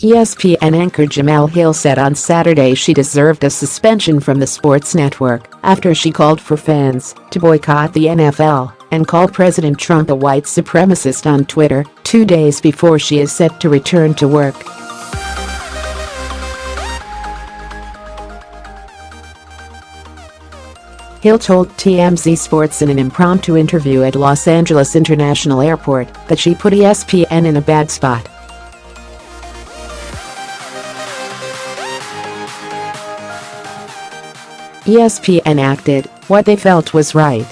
ESPN anchor Jemele Hill said on Saturday she deserved a suspension from the sports network after she called for fans to boycott the NFL and call President Trump a white supremacist on Twitter 2 days before she is set to return to work. Hill told TMZ Sports in an impromptu interview at Los Angeles International Airport that she put ESPN in a bad spot. ESPN acted what they felt was right.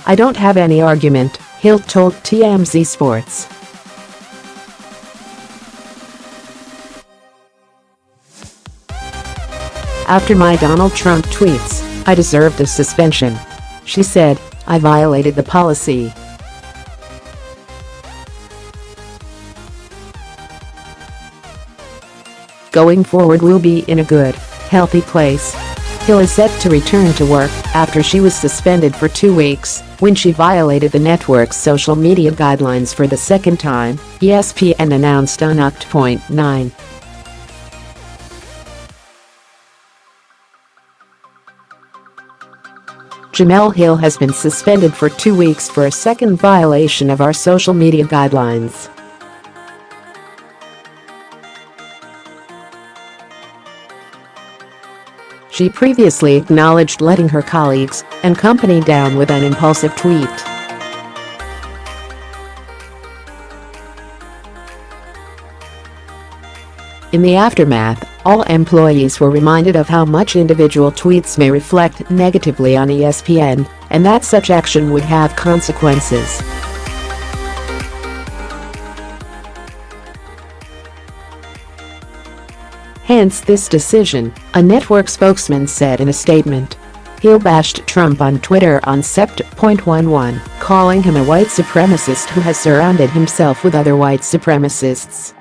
I don't have any argument, Hill told TMZ Sports. After my Donald Trump tweets, I deserved a suspension. She said, I violated the policy. Going forward we'll be in a good, healthy place. Hill is set to return to work after she was suspended for 2 weeks when she violated the network's social media guidelines for the second time, ESPN announced on October 9. Jemele Hill has been suspended for 2 weeks for a second violation of our social media guidelines. She previously acknowledged letting her colleagues and company down with an impulsive tweet. In the aftermath, all employees were reminded of how much individual tweets may reflect negatively on ESPN and that such action would have consequences. Hence this decision, a network spokesman said in a statement. Hill bashed Trump on Twitter on September 11, calling him a white supremacist who has surrounded himself with other white supremacists.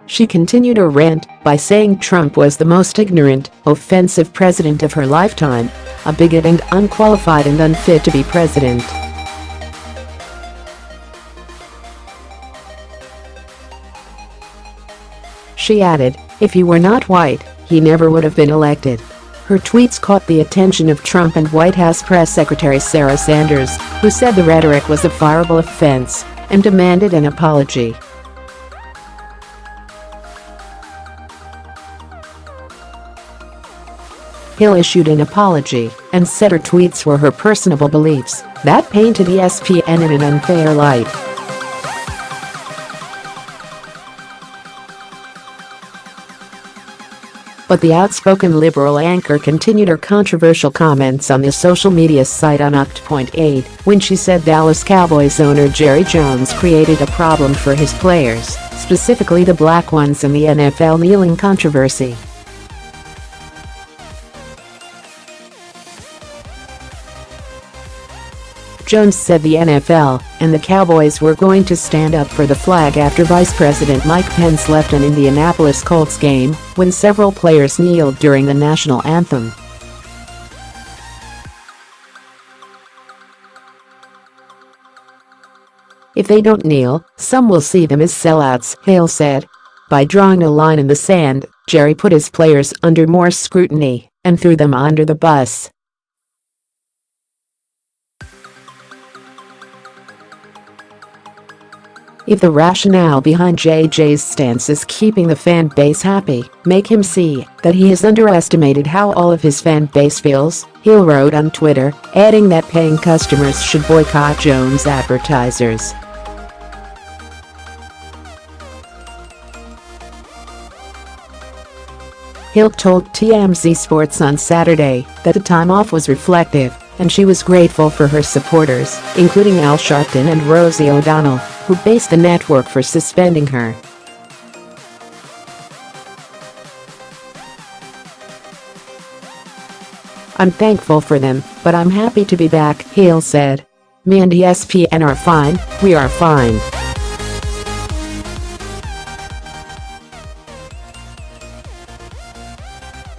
She continued her rant by saying Trump was the most ignorant, offensive president of her lifetime, a bigot and unqualified and unfit to be president. She added, if he were not white, he never would have been elected. Her tweets caught the attention of Trump and White House Press Secretary Sarah Sanders, who said the rhetoric was a fireable offense and demanded an apology. Hill issued an apology and said her tweets were her personal beliefs that painted ESPN in an unfair light. But the outspoken liberal anchor continued her controversial comments on the social media site on October 8 when she said Dallas Cowboys owner Jerry Jones created a problem for his players, specifically the black ones in the NFL kneeling controversy. Jones said the NFL and the Cowboys were going to stand up for the flag after Vice President Mike Pence left an Indianapolis Colts game when several players kneeled during the national anthem. If they don't kneel, some will see them as sellouts, Hill said. By drawing a line in the sand, Jerry put his players under more scrutiny and threw them under the bus. If the rationale behind JJ's stance is keeping the fan base happy, make him see that he has underestimated how all of his fan base feels, Hill wrote on Twitter, adding that paying customers should boycott Jones advertisers. Hill told TMZ Sports on Saturday that the time off was reflective, and she was grateful for her supporters, including Al Sharpton and Rosie O'Donnell, who based the network for suspending her. I'm thankful for them, but I'm happy to be back, Hill said. Me and ESPN are fine, we are fine.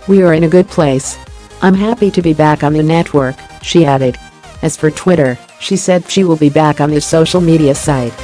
We are in a good place. I'm happy to be back on the network, she added. As for Twitter, She said she will be back on the social media site.